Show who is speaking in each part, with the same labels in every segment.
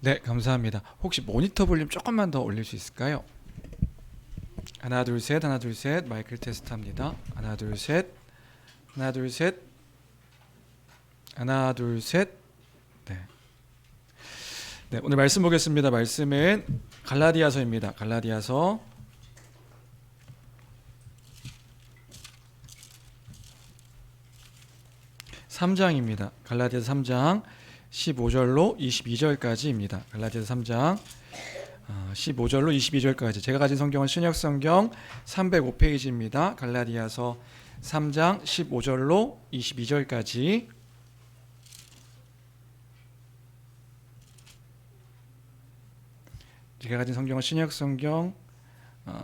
Speaker 1: 네, 감사합니다. 혹시 모니터 볼륨 조금만 더 올릴 수 있을까요? 하나, 둘, 셋, 하나, 둘, 셋. 마이크 테스트 합니다. 하나, 둘, 셋. 하나, 둘, 셋. 하나, 둘, 셋. 네. 네, 오늘 말씀 보겠습니다. 말씀은 갈라디아서입니다. 갈라디아서 3장입니다. 갈라디아서 3장 15절로 22절까지입니다. 갈라디아서 3장 15절로 22절까지. 제가 가진 성경은 신약성경 305페이지입니다. 갈라디아서 3장 15절로 22절까지. 제가 가진 성경은 신약성경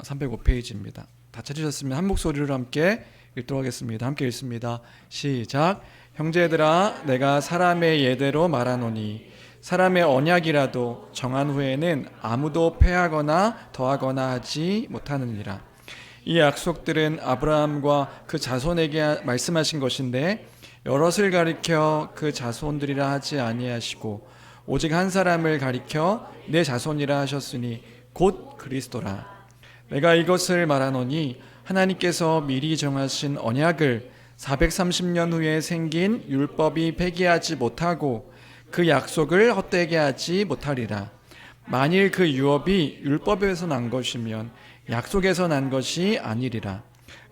Speaker 1: 305페이지입니다. 다 찾으셨으면 한 목소리로 함께 읽도록 하겠습니다. 함께 읽습니다. 시작. 형제들아, 내가 사람의 예대로 말하노니 사람의 언약이라도 정한 후에는 아무도 패하거나 더하거나 하지 못하느니라. 이 약속들은 아브라함과 그 자손에게 말씀하신 것인데 여럿을 가리켜 그 자손들이라 하지 아니하시고 오직 한 사람을 가리켜 내 자손이라 하셨으니 곧 그리스도라. 내가 이것을 말하노니 하나님께서 미리 정하신 언약을 430년 후에 생긴 율법이 폐기하지 못하고 그 약속을 헛되게 하지 못하리라. 만일 그 유업이 율법에서 난 것이면 약속에서 난 것이 아니리라.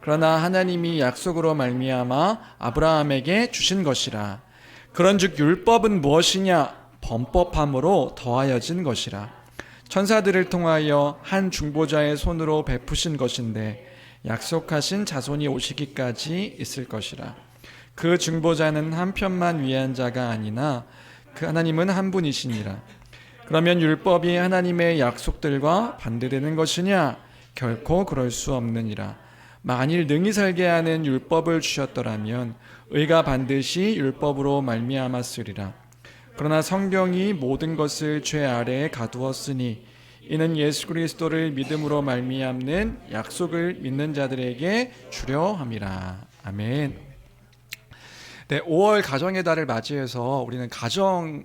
Speaker 1: 그러나 하나님이 약속으로 말미암아 아브라함에게 주신 것이라. 그런즉 율법은 무엇이냐? 범법함으로 더하여진 것이라. 천사들을 통하여 한 중보자의 손으로 베푸신 것인데 약속하신 자손이 오시기까지 있을 것이라. 그 중보자는 한 편만 위한 자가 아니나 그 하나님은 한 분이시니라. 그러면 율법이 하나님의 약속들과 반대되는 것이냐? 결코 그럴 수 없느니라. 만일 능히 살게 하는 율법을 주셨더라면 의가 반드시 율법으로 말미암았으리라. 그러나 성경이 모든 것을 죄 아래에 가두었으니 이는 예수 그리스도를 믿음으로 말미암는 약속을 믿는 자들에게 주려 함이라. 아멘. 네, 5월 가정의 달을 맞이해서 우리는 가정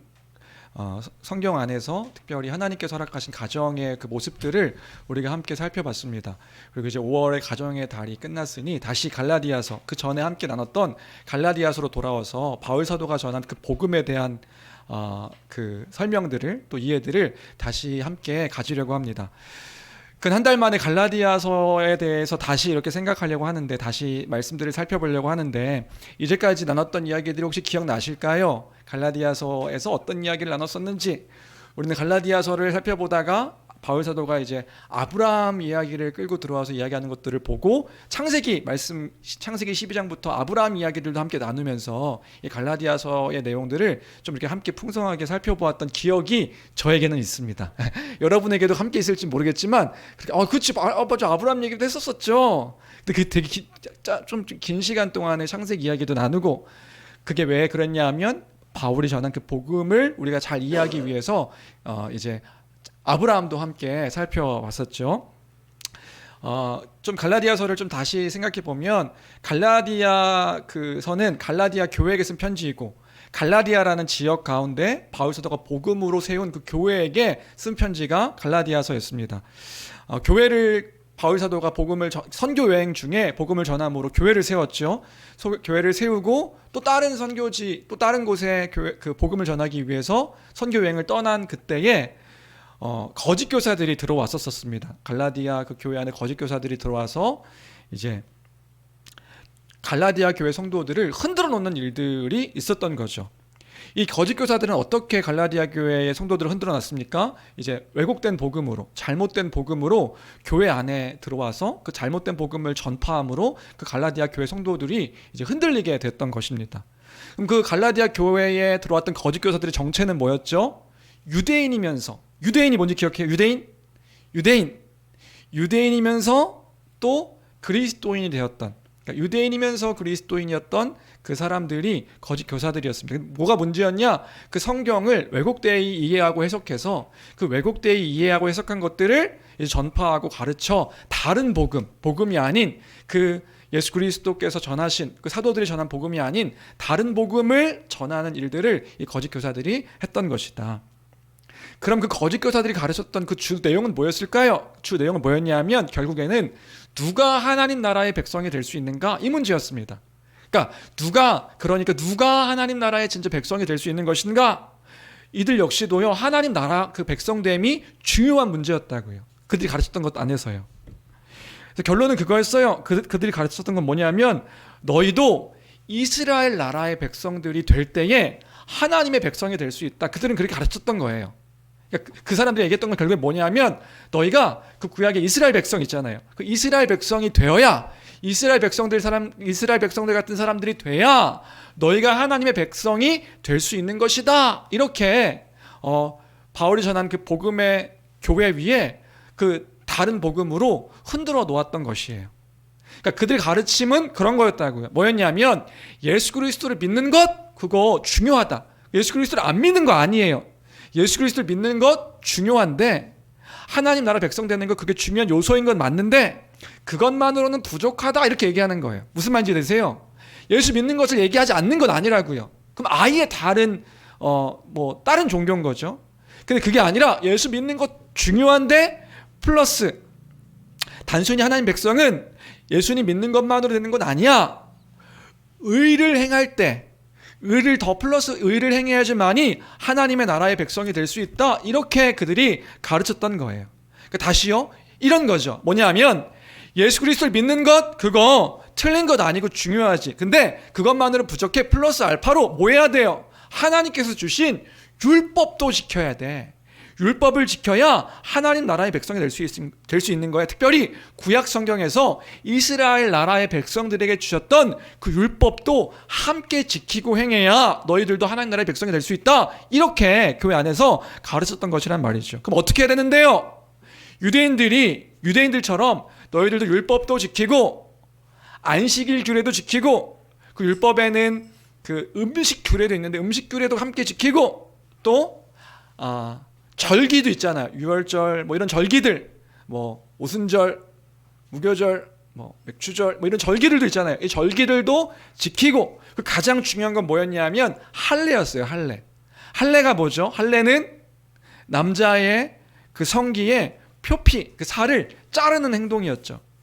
Speaker 1: 성경 안에서 특별히 하나님께서 허락하신 가정의 그 모습들을 우리가 함께 살펴봤습니다. 그리고 이제 5월의 가정의 달이 끝났으니 다시 갈라디아서, 그 전에 함께 나눴던 갈라디아서로 돌아와서 바울 사도가 전한 그 복음에 대한 그 설명들을, 또 이해들을 다시 함께 가지려고 합니다. 근 한 달 만에 갈라디아서에 대해서 다시 이렇게 생각하려고 하는데, 다시 말씀들을 살펴보려고 하는데, 이제까지 나눴던 이야기들이 혹시 기억나실까요? 갈라디아서에서 어떤 이야기를 나눴었는지. 우리는 갈라디아서를 살펴보다가 바울 사도가 이제 아브라함 이야기를 끌고 들어와서 이야기하는 것들을 보고 창세기 12장부터 아브라함 이야기들도 함께 나누면서 이 갈라디아서의 내용들을 좀 이렇게 함께 풍성하게 살펴보았던 기억이 저에게는 있습니다. 여러분에게도 함께 있을지 모르겠지만, 그렇지, 맞아, 아브라함 얘기도 했었었죠. 근데 그 되게 좀 긴 시간 동안의 창세기 이야기도 나누고, 그게 왜 그랬냐 하면 바울이 전한 그 복음을 우리가 잘 이해하기 위해서 이제 아브라함도 함께 살펴봤었죠. 좀 갈라디아서를 좀 다시 생각해 보면, 갈라디아 그 서는 갈라디아 교회에게 쓴 편지이고, 갈라디아라는 지역 가운데 바울 사도가 복음으로 세운 그 교회에게 쓴 편지가 갈라디아서였습니다. 교회를 바울 사도가 복음을 선교 여행 중에 복음을 전함으로 교회를 세웠죠. 교회를 세우고 또 다른 선교지, 또 다른 곳에 그 복음을 전하기 위해서 선교 여행을 떠난 그때에 거짓 교사들이 들어왔었습니다. 갈라디아 그 교회 안에 거짓 교사들이 들어와서 이제 갈라디아 교회 성도들을 흔들어 놓는 일들이 있었던 거죠. 이 거짓 교사들은 어떻게 갈라디아 교회의 성도들을 흔들어 놨습니까? 이제 왜곡된 복음으로, 잘못된 복음으로 교회 안에 들어와서 그 잘못된 복음을 전파함으로 그 갈라디아 교회 성도들이 이제 흔들리게 됐던 것입니다. 그럼 그 갈라디아 교회에 들어왔던 거짓 교사들의 정체는 뭐였죠? 유대인이 뭔지 기억해요? 유대인이면서 또 그리스도인이 되었던, 그러니까 유대인이면서 그리스도인이었던 그 사람들이 거짓 교사들이었습니다. 뭐가 문제였냐? 그 성경을 왜곡되이 이해하고 해석해서 그 왜곡되이 이해하고 해석한 것들을 이제 전파하고 가르쳐 다른 복음이 아닌 그 예수 그리스도께서 전하신 그 사도들이 전한 복음이 아닌 다른 복음을 전하는 일들을 이 거짓 교사들이 했던 것이다. 그럼 그 거짓 교사들이 가르쳤던 그 주 내용은 뭐였을까요? 주 내용은 뭐였냐면 결국에는 누가 하나님 나라의 백성이 될 수 있는가? 이 문제였습니다. 그러니까 누가 하나님 나라의 진짜 백성이 될 수 있는 것인가? 이들 역시도요, 하나님 나라 그 백성됨이 중요한 문제였다고요. 그들이 가르쳤던 것 안에서요. 그래서 결론은 그거였어요. 그들이 가르쳤던 건 뭐냐면 너희도 이스라엘 나라의 백성들이 될 때에 하나님의 백성이 될 수 있다. 그들은 그렇게 가르쳤던 거예요. 그러니까 그 사람들이 얘기했던 건 결국에 뭐냐면 너희가 그 구약의 이스라엘 백성 있잖아요. 그 이스라엘 백성이 되어야 이스라엘 백성들 같은 사람들이 돼야 너희가 하나님의 백성이 될 수 있는 것이다. 이렇게 바울이 전한 그 복음의 교회 위에 그 다른 복음으로 흔들어 놓았던 것이에요. 그러니까 그들 가르침은 그런 거였다고요. 뭐였냐면 예수 그리스도를 믿는 것 그거 중요하다. 예수 그리스도를 안 믿는 거 아니에요. 예수 그리스도를 믿는 것 중요한데 하나님 나라 백성 되는 거 그게 중요한 요소인 건 맞는데 그것만으로는 부족하다 이렇게 얘기하는 거예요. 무슨 말인지 되세요? 예수 믿는 것을 얘기하지 않는 건 아니라고요. 그럼 아예 다른 다른 종교인 거죠. 근데 그게 아니라 예수 믿는 것 중요한데 플러스 단순히 하나님 백성은 예수님 믿는 것만으로 되는 건 아니야. 의를 행할 때 의를 더 플러스 의를 행해야지만이 하나님의 나라의 백성이 될 수 있다. 이렇게 그들이 가르쳤던 거예요. 그러니까 다시요. 이런 거죠. 뭐냐면 예수 그리스도를 믿는 것 그거 틀린 것 아니고 중요하지. 근데 그것만으로 부족해. 플러스 알파로 뭐 해야 돼요? 하나님께서 주신 율법도 지켜야 돼. 율법을 지켜야 하나님 나라의 백성이 될 수 있는 거야. 특별히 구약 성경에서 이스라엘 나라의 백성들에게 주셨던 그 율법도 함께 지키고 행해야 너희들도 하나님 나라의 백성이 될 수 있다. 이렇게 교회 안에서 가르쳤던 것이란 말이죠. 그럼 어떻게 해야 되는데요? 유대인들처럼 너희들도 율법도 지키고 안식일 규례도 지키고 그 율법에는 그 음식 규례도 있는데 음식 규례도 함께 지키고 또 절기도 있잖아요. 유월절 이런 절기들 오순절, 무교절, 맥추절 이런 절기들도 있잖아요. 이 절기들도 지키고 그 가장 중요한 건 뭐였냐면 할례였어요. 할례가 뭐죠? 할례는 남자의 그 성기의 표피, 그 살을 자르는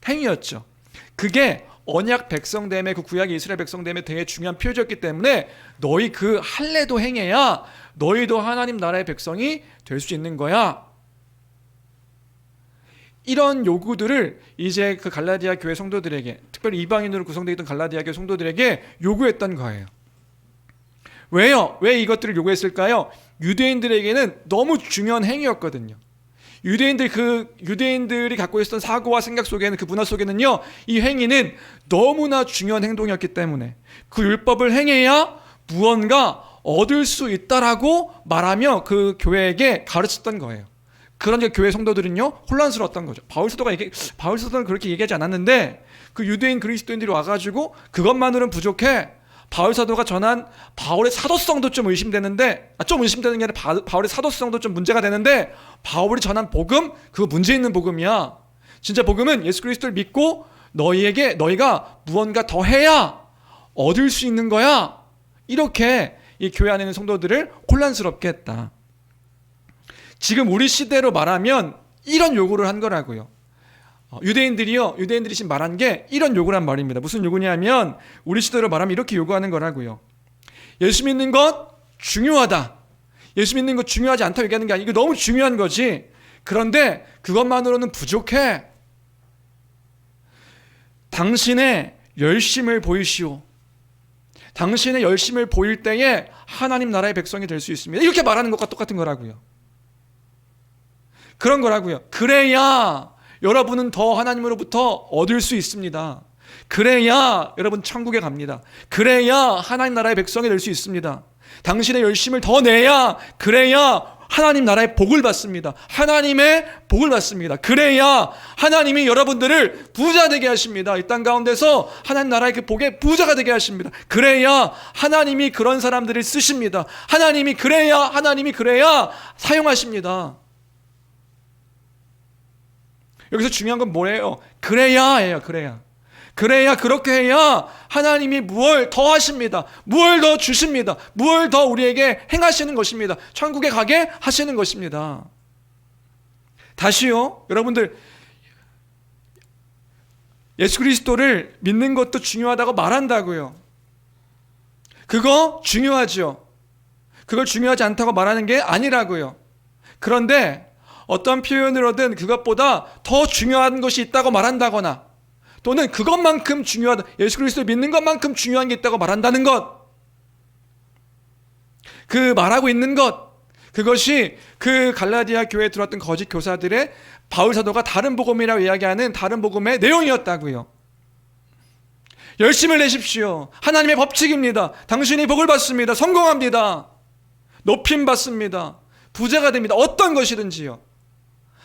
Speaker 1: 행위였죠. 그게 언약 백성됨의 그 구약의 이스라엘 백성됨의 되게 중요한 표적이었기 때문에 너희 그 할례도 행해야 너희도 하나님 나라의 백성이 될 수 있는 거야. 이런 요구들을 이제 그 갈라디아 교회 성도들에게, 특별히 이방인으로 구성되어 있던 갈라디아 교회 성도들에게 요구했던 거예요. 왜요? 왜 이것들을 요구했을까요? 유대인들에게는 너무 중요한 행위였거든요. 유대인들이 갖고 있었던 사고와 생각 속에는, 그 문화 속에는요, 이 행위는 너무나 중요한 행동이었기 때문에 그 율법을 행해야 무언가 얻을 수 있다라고 말하며 그 교회에게 가르쳤던 거예요. 그러니까 교회 성도들은요, 혼란스러웠던 거죠. 바울 사도는 그렇게 얘기하지 않았는데 그 유대인 그리스도인들이 와가지고 그것만으로는 부족해. 바울 사도가 전한 바울의 사도성도 좀 의심되는데, 좀 의심되는 게 아니라 바울의 사도성도 좀 문제가 되는데, 바울이 전한 복음 그거 문제 있는 복음이야. 진짜 복음은 예수 그리스도를 믿고 너희가 무언가 더 해야 얻을 수 있는 거야. 이렇게 이 교회 안에 있는 성도들을 혼란스럽게 했다. 지금 우리 시대로 말하면 이런 요구를 한 거라고요. 유대인들이 지금 말한 게 이런 요구란 말입니다. 무슨 요구냐면 우리 시대로 말하면 이렇게 요구하는 거라고요. 예수 믿는 것 중요하다. 예수 믿는 것 중요하지 않다고 얘기하는 게 아니고 이거 너무 중요한 거지. 그런데 그것만으로는 부족해. 당신의 열심을 보이시오. 당신의 열심을 보일 때에 하나님 나라의 백성이 될 수 있습니다. 이렇게 말하는 것과 똑같은 거라고요. 그런 거라고요. 그래야 여러분은 더 하나님으로부터 얻을 수 있습니다. 그래야 여러분 천국에 갑니다. 그래야 하나님 나라의 백성이 될 수 있습니다. 당신의 열심을 더 내야, 그래야 하나님 나라의 복을 받습니다. 하나님의 복을 받습니다. 그래야 하나님이 여러분들을 부자 되게 하십니다. 이 땅 가운데서 하나님 나라의 그 복의 부자가 되게 하십니다. 그래야 하나님이 그런 사람들을 쓰십니다. 하나님이 그래야 사용하십니다. 여기서 중요한 건 뭐예요? 그래야예요. 그래야, 그렇게 해야 하나님이 무엇 더 하십니다. 무엇 더 주십니다. 무엇 더 우리에게 행하시는 것입니다. 천국에 가게 하시는 것입니다. 다시요, 여러분들, 예수 그리스도를 믿는 것도 중요하다고 말한다고요. 그거 중요하죠. 그걸 중요하지 않다고 말하는 게 아니라고요. 그런데 어떤 표현으로든 그것보다 더 중요한 것이 있다고 말한다거나, 또는 그것만큼 중요하다, 예수 그리스도를 믿는 것만큼 중요한 게 있다고 말한다는 것, 그 말하고 있는 것, 그것이 그 갈라디아 교회에 들어왔던 거짓 교사들의 바울 사도가 다른 복음이라고 이야기하는 다른 복음의 내용이었다고요. 열심을 내십시오. 하나님의 법칙입니다. 당신이 복을 받습니다. 성공합니다. 높임 받습니다. 부자가 됩니다. 어떤 것이든지요.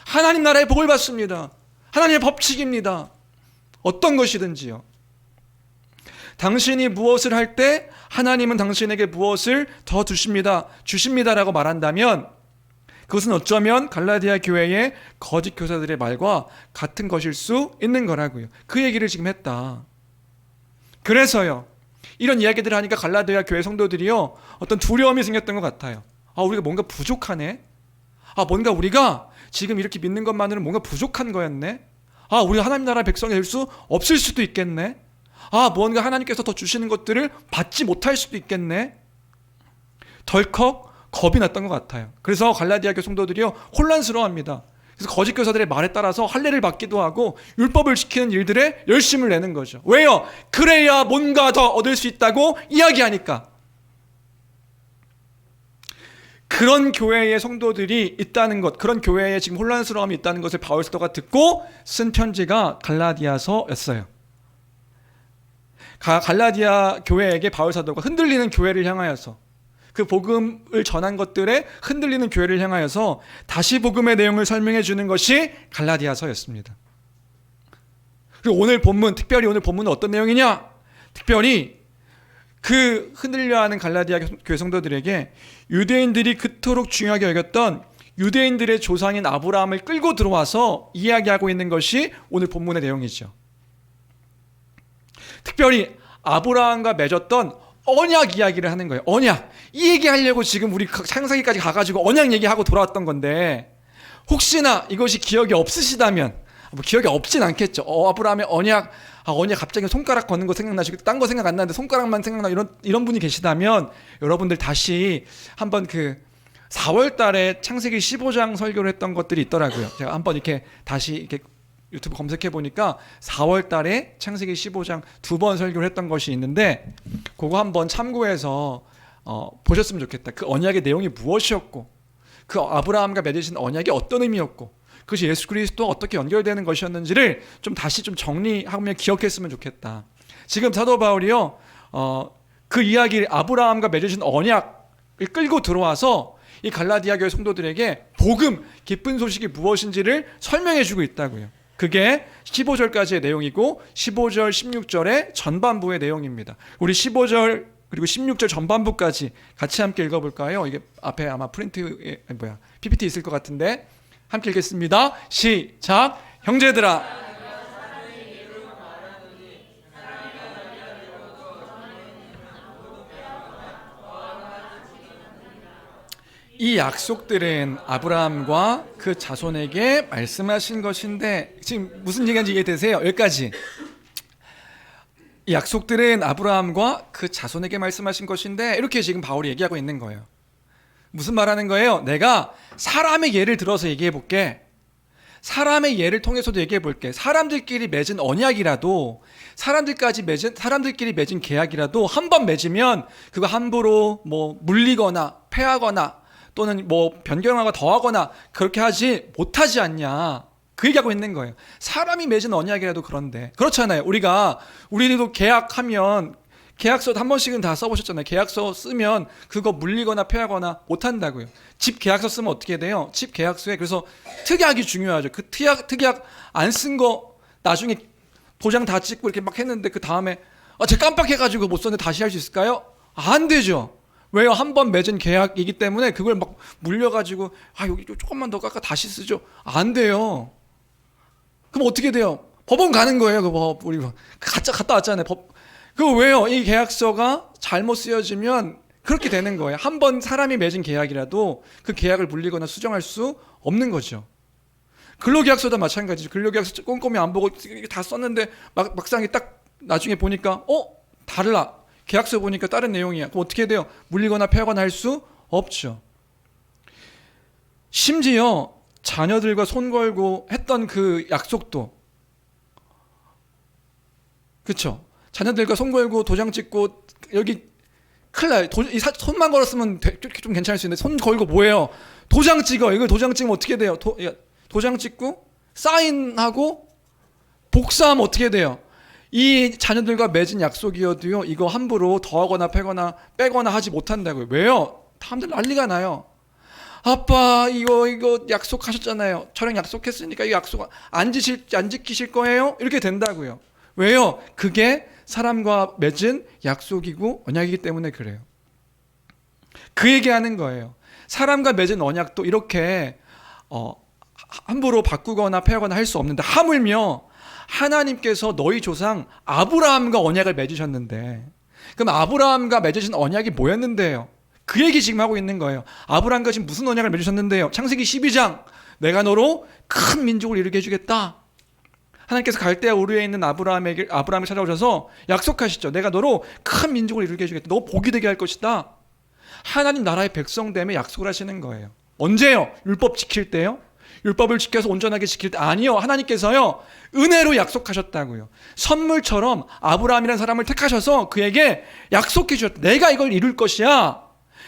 Speaker 1: 하나님 나라의 복을 받습니다. 하나님의 법칙입니다. 어떤 것이든지요. 당신이 무엇을 할 때 하나님은 당신에게 무엇을 더 주십니다라고 말한다면, 그것은 어쩌면 갈라디아 교회의 거짓 교사들의 말과 같은 것일 수 있는 거라고요. 그 얘기를 지금 했다. 그래서요, 이런 이야기들을 하니까 갈라디아 교회 성도들이요, 어떤 두려움이 생겼던 것 같아요. 우리가 뭔가 부족하네. 뭔가 우리가 지금 이렇게 믿는 것만으로는 뭔가 부족한 거였네. 우리가 하나님 나라 백성이 될 수 없을 수도 있겠네. 뭔가 하나님께서 더 주시는 것들을 받지 못할 수도 있겠네. 덜컥 겁이 났던 것 같아요. 그래서 갈라디아 교회 성도들이요, 혼란스러워합니다. 그래서 거짓 교사들의 말에 따라서 할례를 받기도 하고 율법을 지키는 일들에 열심을 내는 거죠. 왜요? 그래야 뭔가 더 얻을 수 있다고 이야기하니까. 그런 교회의 성도들이 있다는 것, 그런 교회에 지금 혼란스러움이 있다는 것을 바울 사도가 듣고 쓴 편지가 갈라디아서였어요. 갈라디아 교회에게 바울 사도가 흔들리는 교회를 향하여서, 그 복음을 전한 것들에 흔들리는 교회를 향하여서 다시 복음의 내용을 설명해 주는 것이 갈라디아서였습니다. 그리고 오늘 본문, 특별히 오늘 본문은 어떤 내용이냐? 특별히 그 흔들려하는 갈라디아 교회 성도들에게 유대인들이 그토록 중요하게 여겼던 유대인들의 조상인 아브라함을 끌고 들어와서 이야기하고 있는 것이 오늘 본문의 내용이죠. 특별히 아브라함과 맺었던 언약 이야기를 하는 거예요. 언약. 이 얘기하려고 지금 우리 창세기까지 가가지고 언약 얘기하고 돌아왔던 건데, 혹시나 이것이 기억이 없으시다면, 기억이 없진 않겠죠. 아브라함의 언약, 언약 갑자기 손가락 거는 거 생각나시고 딴 거 생각 안 나는데 손가락만 생각나, 이런 분이 계시다면 여러분들 다시 한번 그 4월 달에 창세기 15장 설교를 했던 것들이 있더라고요. 제가 한번 이렇게 다시 이렇게 유튜브 검색해 보니까 4월 달에 창세기 15장 2번 설교를 했던 것이 있는데, 그거 한번 참고해서 보셨으면 좋겠다. 그 언약의 내용이 무엇이었고, 그 아브라함과 맺으신 언약이 어떤 의미였고, 그것이 예수 그리스도와 어떻게 연결되는 것이었는지를 좀 다시 좀 정리하며 기억했으면 좋겠다. 지금 사도 바울이요, 그 이야기를, 아브라함과 맺으신 언약을 끌고 들어와서 이 갈라디아 교회 성도들에게 복음, 기쁜 소식이 무엇인지를 설명해 주고 있다고요. 그게 15절까지의 내용이고 15절, 16절의 전반부의 내용입니다. 우리 15절 그리고 16절 전반부까지 같이 함께 읽어볼까요? 이게 앞에 아마 PPT 있을 것 같은데 함께 읽겠습니다. 시작. 형제들아, 이 약속들은 아브라함과 그 자손에게 말씀하신 것인데, 지금 무슨 얘기인지 이해되세요? 여기까지. 이 약속들은 아브라함과 그 자손에게 말씀하신 것인데, 이렇게 지금 바울이 얘기하고 있는 거예요. 무슨 말하는 거예요? 내가 사람의 예를 들어서 얘기해 볼게. 사람의 예를 통해서도 얘기해 볼게. 사람들끼리 맺은 언약이라도, 사람들끼리 맺은 계약이라도 한 번 맺으면 그거 함부로 물리거나 패하거나 또는 변경하거나 더하거나 그렇게 하지 못하지 않냐, 그 얘기하고 있는 거예요. 사람이 맺은 언약이라도. 그런데 그렇잖아요. 우리도 계약하면 계약서 한 번씩은 다 써보셨잖아요. 계약서 쓰면 그거 물리거나 패하거나 못한다고요. 집 계약서 쓰면 어떻게 돼요? 집 계약서에 그래서 특약이 중요하죠. 그 특약 안 쓴 거 나중에 도장 다 찍고 이렇게 막 했는데 그 다음에 제가 깜빡해가지고 못 썼는데 다시 할 수 있을까요? 안 되죠. 왜요? 한 번 맺은 계약이기 때문에 그걸 막 물려가지고 여기 조금만 더 깎아 다시 쓰죠. 안 돼요. 그럼 어떻게 돼요? 법원 가는 거예요. 우리 갔다 왔잖아요. 그거 왜요? 이 계약서가 잘못 쓰여지면 그렇게 되는 거예요. 한 번 사람이 맺은 계약이라도 그 계약을 물리거나 수정할 수 없는 거죠. 근로계약서도 마찬가지죠. 근로계약서 꼼꼼히 안 보고 다 썼는데 막상에 딱 나중에 보니까 달라. 계약서 보니까 다른 내용이야. 그럼 어떻게 돼요? 물리거나 폐하거나 할 수 없죠. 심지어 자녀들과 손 걸고 했던 그 약속도, 그렇죠? 자녀들과 손 걸고 도장 찍고 여기 큰일 나요. 손만 걸었으면 좀 괜찮을 수 있는데 손 걸고 뭐예요? 도장 찍어. 이거 도장 찍으면 어떻게 돼요? 도장 찍고 사인하고 복사하면 어떻게 돼요? 이 자녀들과 맺은 약속이어도요, 이거 함부로 더하거나 빼거나 하지 못한다고요. 왜요? 사람들 난리가 나요. 아빠 이거 약속하셨잖아요. 저랑 약속했으니까 이 약속 안 지키실 거예요? 이렇게 된다고요. 왜요? 그게 사람과 맺은 약속이고 언약이기 때문에 그래요. 그 얘기하는 거예요. 사람과 맺은 언약도 이렇게 함부로 바꾸거나 폐하거나 할 수 없는데, 하물며 하나님께서 너희 조상 아브라함과 언약을 맺으셨는데, 그럼 아브라함과 맺으신 언약이 뭐였는데요? 그 얘기 지금 하고 있는 거예요. 아브라함과 지금 무슨 언약을 맺으셨는데요? 창세기 12장, 내가 너로 큰 민족을 이루게 해주겠다. 하나님께서 갈대아 우르에 있는 아브라함을 찾아오셔서 약속하시죠. 내가 너로 큰 민족을 이루게 해주겠다. 너 복이 되게 할 것이다. 하나님 나라의 백성됨에 약속을 하시는 거예요. 언제요? 율법 지킬 때요? 율법을 지켜서 온전하게 지킬 때? 아니요. 하나님께서요, 은혜로 약속하셨다고요. 선물처럼 아브라함이라는 사람을 택하셔서 그에게 약속해 주셨다. 내가 이걸 이룰 것이야.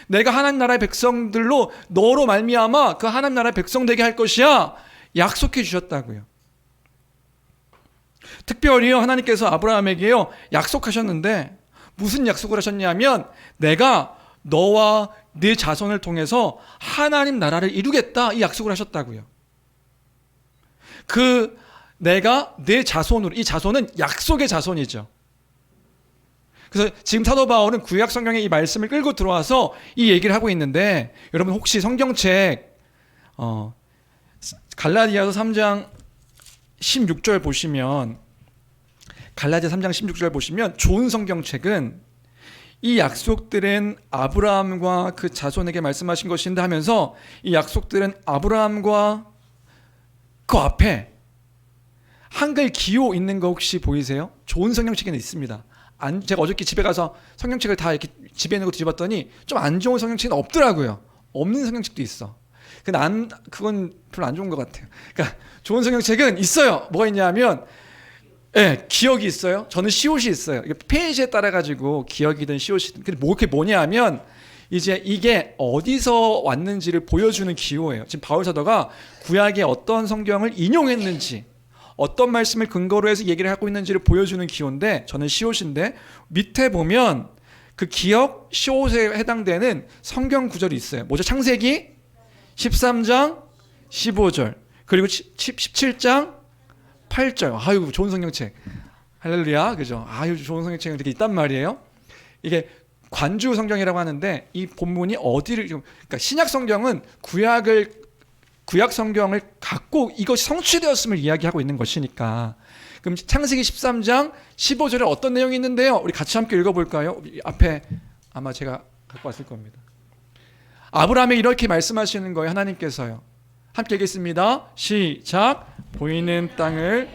Speaker 1: 내가 하나님 나라의 백성들로 너로 말미암아 그 하나님 나라의 백성 되게 할 것이야. 약속해 주셨다고요. 특별히요, 하나님께서 아브라함에게요 약속하셨는데, 무슨 약속을 하셨냐면, 내가 너와 네 자손을 통해서 하나님 나라를 이루겠다, 이 약속을 하셨다고요. 내가 네 자손으로, 이 자손은 약속의 자손이죠. 그래서 지금 사도 바울은 구약 성경의 이 말씀을 끌고 들어와서 이 얘기를 하고 있는데, 여러분 혹시 성경책 갈라디아서 3장 16절 보시면, 갈라디아 3장 16절 보시면, 좋은 성경책은 이 약속들은 아브라함과 그 자손에게 말씀하신 것인데 하면서, 이 약속들은 아브라함과 그 앞에 한글 기호 있는 거 혹시 보이세요? 좋은 성경책에는 있습니다. 제가 어저께 집에 가서 성경책을 다 이렇게 집에 있는 거 뒤집었더니 좀 안 좋은 성경책은 없더라고요. 없는 성경책도 있어. 그건 별로 안 좋은 것 같아요. 그러니까 좋은 성경책은 있어요. 뭐가 있냐면, 기억이 있어요. 저는 시옷이 있어요. 페이지에 따라 가지고 기억이든 시옷이든. 근데 그게 뭐냐면, 이제 이게 어디서 왔는지를 보여주는 기호예요. 지금 바울 사도가 구약의 어떤 성경을 인용했는지, 어떤 말씀을 근거로 해서 얘기를 하고 있는지를 보여주는 기호인데, 저는 시옷인데, 밑에 보면 그 기억 시옷에 해당되는 성경 구절이 있어요. 뭐죠? 창세기 13장 15절, 그리고 17장 8절. 아유, 좋은 성경책. 할렐루야. 그죠? 아유, 좋은 성경책이 이렇게 있단 말이에요. 이게 관주 성경이라고 하는데, 이 본문이 그러니까 신약 성경은 구약 성경을 갖고 이것이 성취되었음을 이야기하고 있는 것이니까. 그럼 창세기 13장 15절에 어떤 내용이 있는데요? 우리 같이 함께 읽어볼까요? 앞에 아마 제가 갖고 왔을 겁니다. 아브라함에 이렇게 말씀하시는 거예요. 하나님께서요. 함께 읽겠습니다. 시작. 보이는 땅을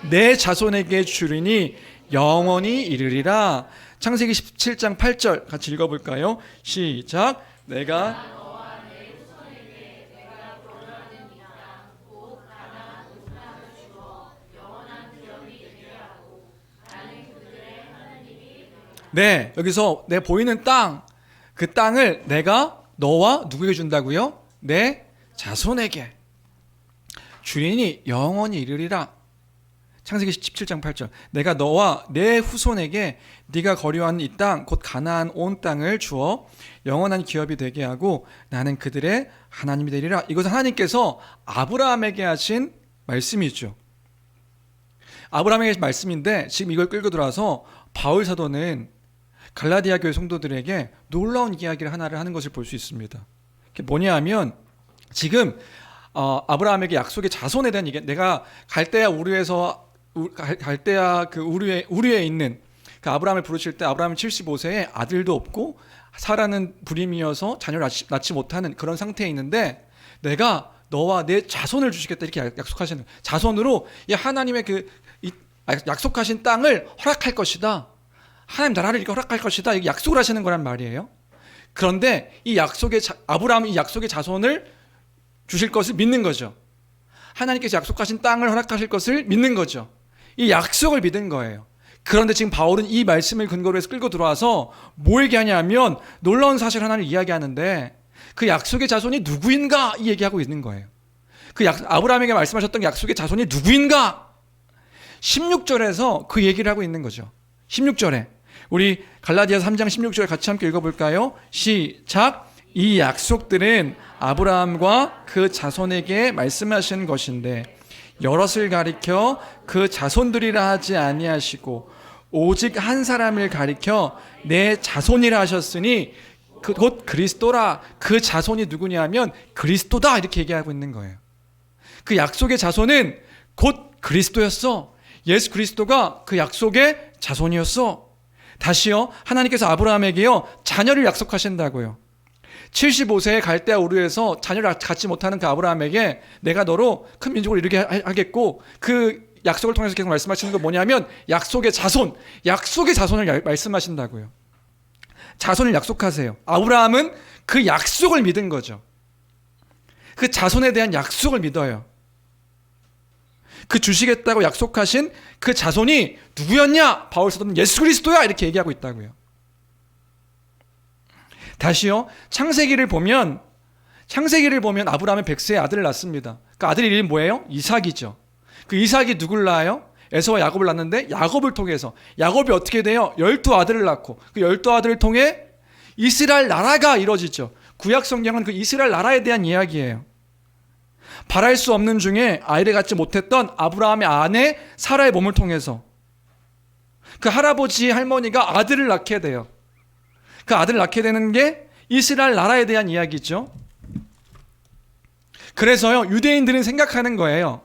Speaker 1: 내 자손에게 주리니 영원히 이르리라. 창세기 17장 8절 같이 읽어볼까요? 시작. 내가 여기서 내 보이는 땅, 그 땅을 내가 너와 누구에게 준다고요? 내 자손에게 주리니 영원히 이르리라. 창세기 17장 8절. 내가 너와 내 후손에게 네가 거류하는 이 땅 곧 가나안 온 땅을 주어 영원한 기업이 되게 하고 나는 그들의 하나님이 되리라. 이것은 하나님께서 아브라함에게 하신 말씀이죠. 아브라함에게 하신 말씀인데, 지금 이걸 끌고 들어와서 바울 사도는 갈라디아 교회 성도들에게 놀라운 이야기를 하나를 하는 것을 볼 수 있습니다. 그게 뭐냐 하면, 지금 아브라함에게 약속의 자손에 대한 얘기. 내가 갈대아 우르에서 갈대아 그 우르에 있는 그 아브라함을 부르실 때 아브라함은 75세에 아들도 없고 사라는 불임이어서 자녀를 낳지 못하는 그런 상태에 있는데 내가 너와 내 자손을 주시겠다 이렇게 약속하시는 거예요. 자손으로 이 하나님의 약속하신 땅을 허락할 것이다. 하나님 나라를 이렇게 허락할 것이다. 이렇게 약속을 하시는 거란 말이에요. 그런데 이 아브라함은 이 약속의 자손을 주실 것을 믿는 거죠. 하나님께서 약속하신 땅을 허락하실 것을 믿는 거죠. 이 약속을 믿은 거예요. 그런데 지금 바울은 이 말씀을 근거로 해서 끌고 들어와서 뭐 얘기하냐면 놀라운 사실 하나를 이야기하는데 그 약속의 자손이 누구인가 이 얘기하고 있는 거예요. 아브라함에게 말씀하셨던 약속의 자손이 누구인가? 16절에서 그 얘기를 하고 있는 거죠. 16절에 우리 갈라디아서 3장 16절 같이 함께 읽어볼까요? 시작. 이 약속들은 아브라함과 그 자손에게 말씀하신 것인데 여럿을 가리켜 그 자손들이라 하지 아니하시고 오직 한 사람을 가리켜 내 자손이라 하셨으니 곧 그리스도라. 그 자손이 누구냐면 그리스도다 이렇게 얘기하고 있는 거예요. 그 약속의 자손은 곧 그리스도였어. 예수 그리스도가 그 약속의 자손이었어. 다시요, 하나님께서 아브라함에게요 자녀를 약속하신다고요. 75세에 갈대아 우르에서 자녀를 갖지 못하는 그 아브라함에게 내가 너로 큰 민족을 이루게 하겠고, 그 약속을 통해서 계속 말씀하시는 건 뭐냐면 약속의 자손을 말씀하신다고요. 자손을 약속하세요. 아브라함은 그 약속을 믿은 거죠. 그 자손에 대한 약속을 믿어요. 그 주시겠다고 약속하신 그 자손이 누구였냐? 바울 사도는 예수 그리스도야 이렇게 얘기하고 있다고요. 다시요, 창세기를 보면 아브라함은 100세에 아들을 낳습니다. 그 아들 이름이 뭐예요? 이삭이죠. 그 이삭이 누굴 낳아요? 에서와 야곱을 낳는데 야곱을 통해서 야곱이 어떻게 돼요? 12아들을 낳고 그 12아들을 통해 이스라엘 나라가 이루어지죠. 구약 성경은 그 이스라엘 나라에 대한 이야기예요. 바랄 수 없는 중에 아이를 갖지 못했던 아브라함의 아내 사라의 몸을 통해서 그 할아버지 할머니가 아들을 낳게 돼요. 그 아들을 낳게 되는 게 이스라엘 나라에 대한 이야기죠. 그래서요, 유대인들은 생각하는 거예요.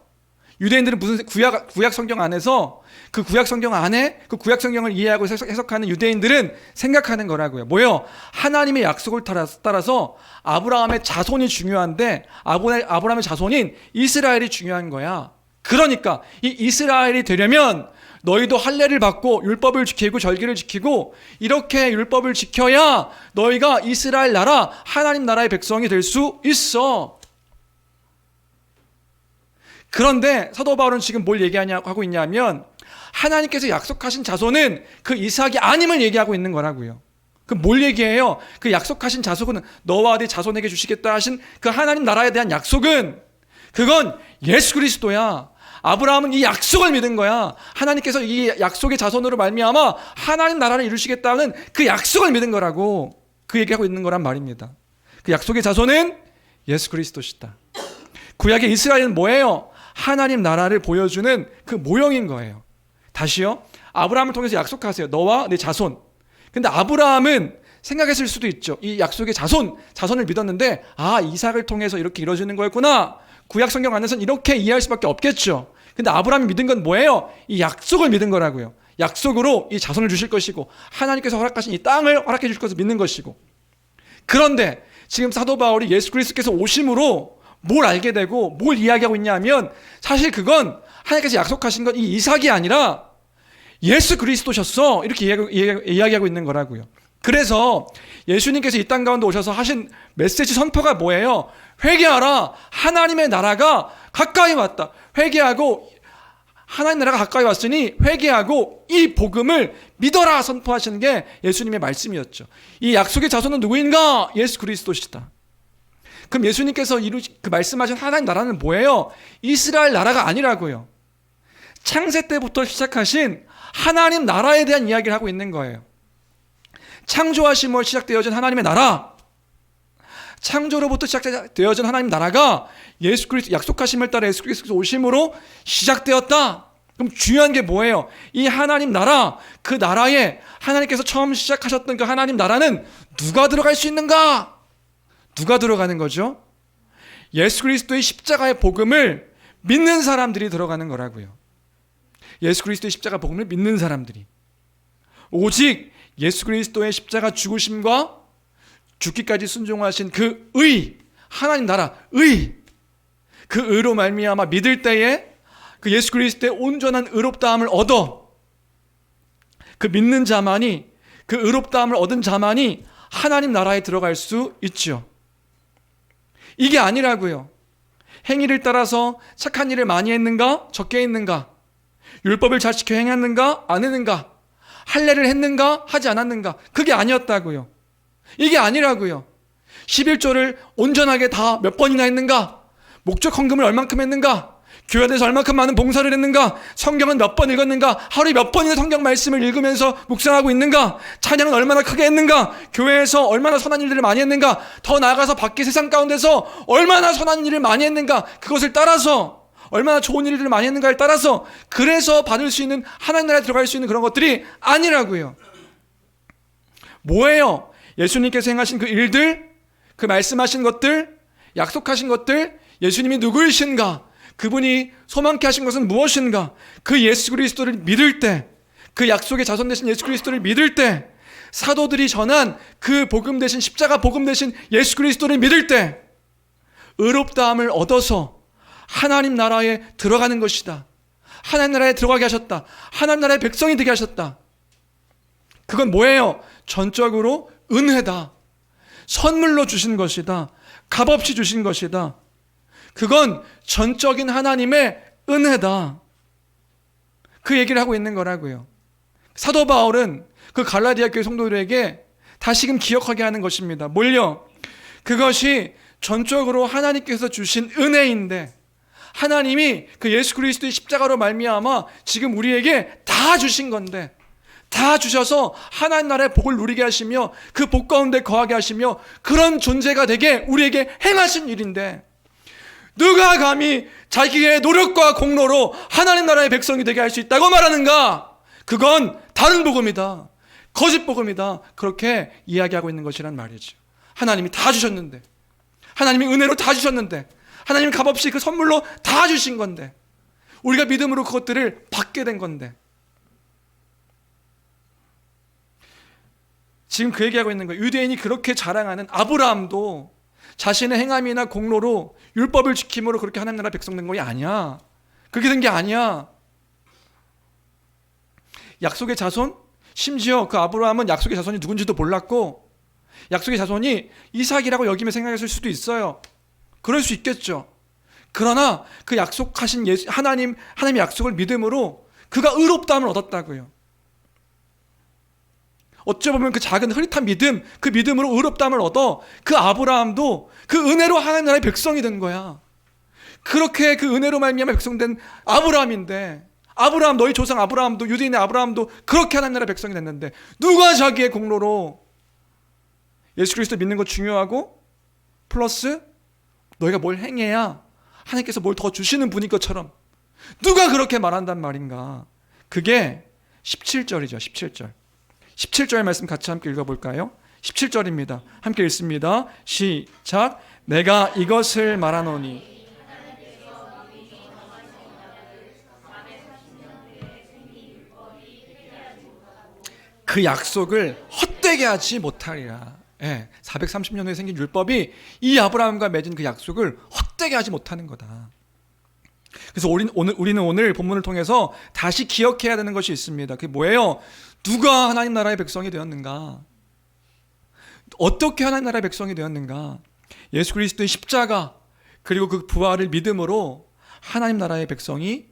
Speaker 1: 유대인들은 무슨 구약 성경 안에서 그 구약 성경 안에 그 구약 성경을 이해하고 해석하는 유대인들은 생각하는 거라고요. 뭐요? 하나님의 약속을 따라서 아브라함의 자손이 중요한데 아브라함의 자손인 이스라엘이 중요한 거야. 그러니까 이 이스라엘이 되려면 너희도 할례를 받고 율법을 지키고 절기를 지키고 이렇게 율법을 지켜야 너희가 이스라엘 나라, 하나님 나라의 백성이 될 수 있어. 그런데 사도 바울은 지금 뭘 하고 있냐면 하나님께서 약속하신 자손은 그 이삭이 아님을 얘기하고 있는 거라고요. 그 뭘 얘기해요? 그 약속하신 자손은 너와 네 자손에게 주시겠다 하신 그 하나님 나라에 대한 약속은 그건 예수 그리스도야. 아브라함은 이 약속을 믿은 거야. 하나님께서 이 약속의 자손으로 말미암아 하나님 나라를 이루시겠다는 그 약속을 믿은 거라고 그 얘기하고 있는 거란 말입니다. 그 약속의 자손은 예수 그리스도시다. 구약의 이스라엘은 뭐예요? 하나님 나라를 보여주는 그 모형인 거예요. 다시요, 아브라함을 통해서 약속하세요. 너와 내 자손. 근데 아브라함은 생각했을 수도 있죠. 이 약속의 자손을 믿었는데 이삭을 통해서 이렇게 이루어지는 거였구나. 구약 성경 안에서는 이렇게 이해할 수밖에 없겠죠. 근데 아브라함이 믿은 건 뭐예요? 이 약속을 믿은 거라고요. 약속으로 이 자손을 주실 것이고 하나님께서 허락하신 이 땅을 허락해 주실 것을 믿는 것이고. 그런데 지금 사도 바울이 예수 그리스도께서 오심으로 뭘 알게 되고 뭘 이야기하고 있냐면 사실 그건 하나님께서 약속하신 건 이 이삭이 아니라 예수 그리스도셨어. 이렇게 이야기하고 있는 거라고요. 그래서 예수님께서 이 땅 가운데 오셔서 하신 메시지 선포가 뭐예요? 회개하라. 하나님의 나라가 가까이 왔다. 회개하고 하나님 나라가 가까이 왔으니 회개하고 이 복음을 믿어라 선포하시는 게 예수님의 말씀이었죠. 이 약속의 자손은 누구인가? 예수 그리스도시다. 그럼 예수님께서 그 말씀하신 하나님 나라는 뭐예요? 이스라엘 나라가 아니라고요. 창세 때부터 시작하신 하나님 나라에 대한 이야기를 하고 있는 거예요. 창조하심으로 시작되어진 하나님의 나라, 창조로부터 시작되어진 하나님 나라가 예수 그리스도 약속하심을 따라 예수 그리스도 오심으로 시작되었다. 그럼 중요한 게 뭐예요? 이 하나님 나라, 그 나라에 하나님께서 처음 시작하셨던 그 하나님 나라는 누가 들어갈 수 있는가? 누가 들어가는 거죠? 예수 그리스도의 십자가의 복음을 믿는 사람들이 들어가는 거라고요. 예수 그리스도의 십자가 복음을 믿는 사람들이. 오직 예수 그리스도의 십자가 죽으심과 죽기까지 순종하신 그 의, 하나님 나라 의, 그 의로 말미암아 믿을 때에 그 예수 그리스도의 온전한 의롭다함을 얻어, 그 믿는 자만이, 그 의롭다함을 얻은 자만이 하나님 나라에 들어갈 수 있죠. 이게 아니라고요. 행위를 따라서 착한 일을 많이 했는가 적게 했는가, 율법을 잘 지켜 행했는가 안 했는가, 할례를 했는가 하지 않았는가, 그게 아니었다고요. 이게 아니라고요. 11조를 온전하게 다 몇 번이나 했는가, 목적 헌금을 얼만큼 했는가, 교회 안에서 얼만큼 많은 봉사를 했는가, 성경은 몇 번 읽었는가, 하루에 몇 번이나 성경 말씀을 읽으면서 묵상하고 있는가, 찬양은 얼마나 크게 했는가, 교회에서 얼마나 선한 일들을 많이 했는가, 더 나아가서 밖에 세상 가운데서 얼마나 선한 일을 많이 했는가, 그것을 따라서 얼마나 좋은 일들을 많이 했는가를 따라서 그래서 받을 수 있는, 하나님 나라에 들어갈 수 있는 그런 것들이 아니라고요. 뭐예요? 예수님께서 행하신 그 일들, 그 말씀하신 것들, 약속하신 것들, 예수님이 누구이신가, 그분이 소망케 하신 것은 무엇인가, 그 예수 그리스도를 믿을 때, 그 약속의 자손 되신 예수 그리스도를 믿을 때, 사도들이 전한 그 복음 대신, 십자가 복음 대신 예수 그리스도를 믿을 때 의롭다함을 얻어서 하나님 나라에 들어가는 것이다. 하나님 나라에 들어가게 하셨다. 하나님 나라의 백성이 되게 하셨다. 그건 뭐예요? 전적으로 은혜다. 선물로 주신 것이다. 값없이 주신 것이다. 그건 전적인 하나님의 은혜다. 그 얘기를 하고 있는 거라고요. 사도 바울은 그 갈라디아 교회 성도들에게 다시금 기억하게 하는 것입니다. 뭘요? 그것이 전적으로 하나님께서 주신 은혜인데, 하나님이 그 예수 그리스도의 십자가로 말미암아 지금 우리에게 다 주신 건데, 다 주셔서 하나님 나라의 복을 누리게 하시며 그 복 가운데 거하게 하시며 그런 존재가 되게 우리에게 행하신 일인데, 누가 감히 자기의 노력과 공로로 하나님 나라의 백성이 되게 할 수 있다고 말하는가? 그건 다른 복음이다. 거짓 복음이다. 그렇게 이야기하고 있는 것이란 말이죠. 하나님이 다 주셨는데, 하나님이 은혜로 다 주셨는데, 하나님이 값없이 그 선물로 다 주신 건데, 우리가 믿음으로 그것들을 받게 된 건데, 지금 그 얘기하고 있는 거예요. 유대인이 그렇게 자랑하는 아브라함도 자신의 행함이나 공로로 율법을 지킴으로 그렇게 하나님 나라 백성 된 것이 아니야. 그렇게 된 게 아니야. 약속의 자손, 심지어 그 아브라함은 약속의 자손이 누군지도 몰랐고, 약속의 자손이 이삭이라고 여기며 생각했을 수도 있어요. 그럴 수 있겠죠. 그러나 그 약속하신 하나님의 약속을 믿음으로 그가 의롭다함을 얻었다고요. 어찌 보면 그 작은 흐릿한 믿음, 그 믿음으로 의롭다함을 얻어 그 아브라함도 그 은혜로 하나님 나라의 백성이 된 거야. 그렇게 그 은혜로 말미암아 백성된 아브라함인데, 아브라함, 너희 조상 아브라함도, 유대인의 아브라함도 그렇게 하나님 나라의 백성이 됐는데, 누가 자기의 공로로 예수 그리스도 믿는 거 중요하고 플러스 너희가 뭘 행해야 하나님께서 뭘 더 주시는 분인 것처럼 누가 그렇게 말한단 말인가? 그게 17절이죠. 17절. 17절 말씀 같이 함께 읽어볼까요? 17절입니다. 함께 읽습니다. 시작. 내가 이것을 말하노니, 그 약속을 헛되게 하지 못하리라. 430년 후에 생긴 율법이 이 아브라함과 맺은 그 약속을 헛되게 하지 못하는 거다. 그래서 우리는 오늘 본문을 통해서 다시 기억해야 되는 것이 있습니다. 그게 뭐예요? 누가 하나님 나라의 백성이 되었는가? 어떻게 하나님 나라의 백성이 되었는가? 예수 그리스도의 십자가 그리고 그 부활을 믿음으로 하나님 나라의 백성이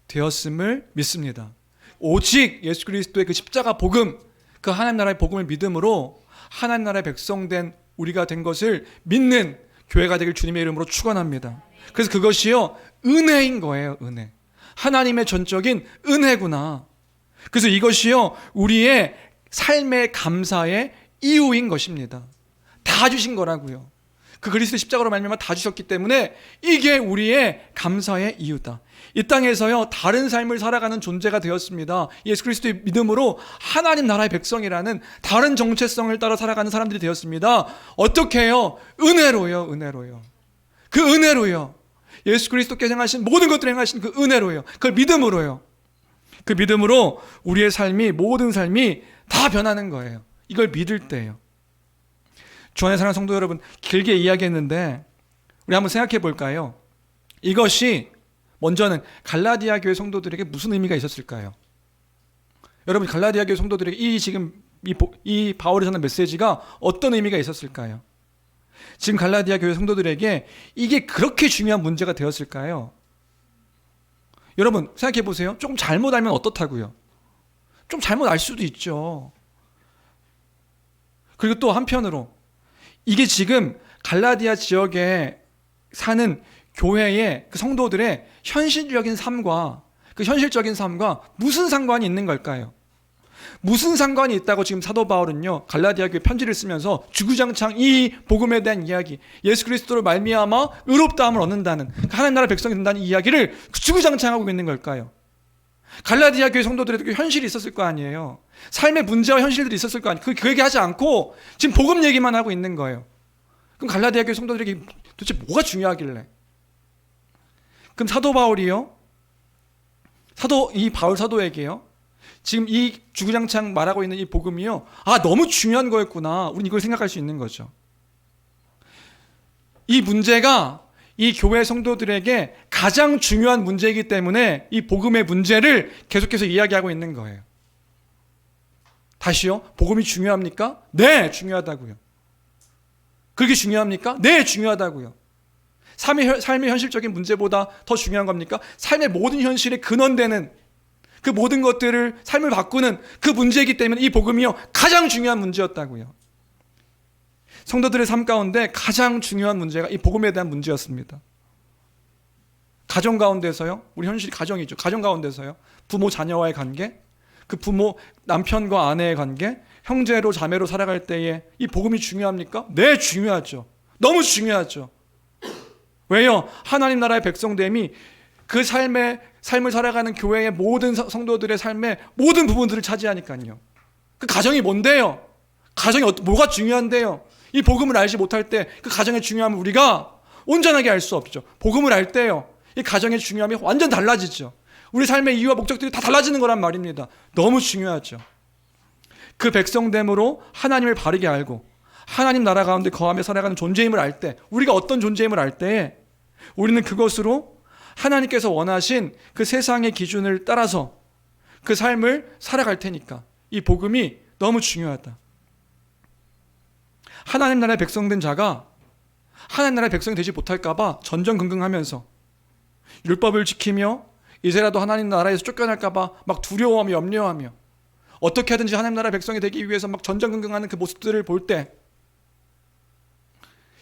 Speaker 1: 되었음을 믿습니다. 오직 예수 그리스도의 그 십자가 복음, 그 하나님 나라의 복음을 믿음으로 하나님 나라의 백성된 우리가 된 것을 믿는 교회가 되길 주님의 이름으로 축원합니다. 그래서 그것이요, 은혜인 거예요. 은혜. 하나님의 전적인 은혜구나. 그래서 이것이요, 우리의 삶의 감사의 이유인 것입니다. 다 주신 거라고요. 그 그리스도 십자가로 말미암아 다 주셨기 때문에 이게 우리의 감사의 이유다. 이 땅에서요, 다른 삶을 살아가는 존재가 되었습니다. 예수 그리스도의 믿음으로 하나님 나라의 백성이라는 다른 정체성을 따라 살아가는 사람들이 되었습니다. 어떻게 해요? 은혜로요. 은혜로요. 그 은혜로요. 예수 그리스도께서 행하신 모든 것들을 행하신 그 은혜로요. 그걸 믿음으로요. 그 믿음으로 우리의 삶이, 모든 삶이 다 변하는 거예요. 이걸 믿을 때예요. 주 안에 사랑하는 성도 여러분, 길게 이야기했는데 우리 한번 생각해 볼까요? 이것이 먼저는 갈라디아 교회 성도들에게 무슨 의미가 있었을까요? 여러분, 갈라디아 교회 성도들에게 이 바울이 전한 메시지가 어떤 의미가 있었을까요? 지금 갈라디아 교회 성도들에게 이게 그렇게 중요한 문제가 되었을까요? 여러분, 생각해 보세요. 조금 잘못 알면 어떻다고요? 좀 잘못 알 수도 있죠. 그리고 또 한편으로 이게 지금 갈라디아 지역에 사는 교회의 그 성도들의 현실적인 삶과 무슨 상관이 있는 걸까요? 무슨 상관이 있다고 지금 사도 바울은요, 갈라디아 교회 편지를 쓰면서 주구장창 이 복음에 대한 이야기, 예수 그리스도로 말미암아 의롭다함을 얻는다는, 하나님 나라 백성이 된다는 이야기를 주구장창 하고 있는 걸까요? 갈라디아 교회 성도들에도 현실이 있었을 거 아니에요. 삶의 문제와 현실들이 있었을 거 아니에요. 그 얘기하지 않고 지금 복음 얘기만 하고 있는 거예요. 그럼 갈라디아 교회 성도들에게 도대체 뭐가 중요하길래? 그럼 사도 바울이요, 이 바울 사도에게요, 지금 이 주구장창 말하고 있는 이 복음이요, 너무 중요한 거였구나, 우린 이걸 생각할 수 있는 거죠. 이 문제가 이 교회 성도들에게 가장 중요한 문제이기 때문에 이 복음의 문제를 계속해서 이야기하고 있는 거예요. 다시요, 복음이 중요합니까? 네, 중요하다고요. 그게 중요합니까? 네, 중요하다고요. 삶의 현실적인 문제보다 더 중요한 겁니까? 삶의 모든 현실의 근원되는 그 모든 것들을, 삶을 바꾸는 그 문제이기 때문에 이 복음이요, 가장 중요한 문제였다고요. 성도들의 삶 가운데 가장 중요한 문제가 이 복음에 대한 문제였습니다. 가정 가운데서요, 우리 현실이 가정이죠. 가정 가운데서요, 부모 자녀와의 관계, 그 부모 남편과 아내의 관계, 형제로 자매로 살아갈 때에 이 복음이 중요합니까? 네, 중요하죠. 너무 중요하죠. 왜요? 하나님 나라의 백성됨이 그 삶을 살아가는 교회의 모든 성도들의 삶의 모든 부분들을 차지하니까요. 그 가정이 뭔데요? 가정이 뭐가 중요한데요? 이 복음을 알지 못할 때 그 가정의 중요함을 우리가 온전하게 알 수 없죠. 복음을 알 때요, 이 가정의 중요함이 완전 달라지죠. 우리 삶의 이유와 목적들이 다 달라지는 거란 말입니다. 너무 중요하죠. 그 백성됨으로 하나님을 바르게 알고 하나님 나라 가운데 거하며 살아가는 존재임을 알 때, 우리가 어떤 존재임을 알 때에 우리는 그것으로 하나님께서 원하신 그 세상의 기준을 따라서 그 삶을 살아갈 테니까 이 복음이 너무 중요하다. 하나님 나라의 백성된 자가 하나님 나라의 백성이 되지 못할까 봐 전전긍긍하면서 율법을 지키며 이제라도 하나님 나라에서 쫓겨날까 봐 막 두려워하며 염려하며 어떻게 하든지 하나님 나라의 백성이 되기 위해서 막 전전긍긍하는 그 모습들을 볼 때,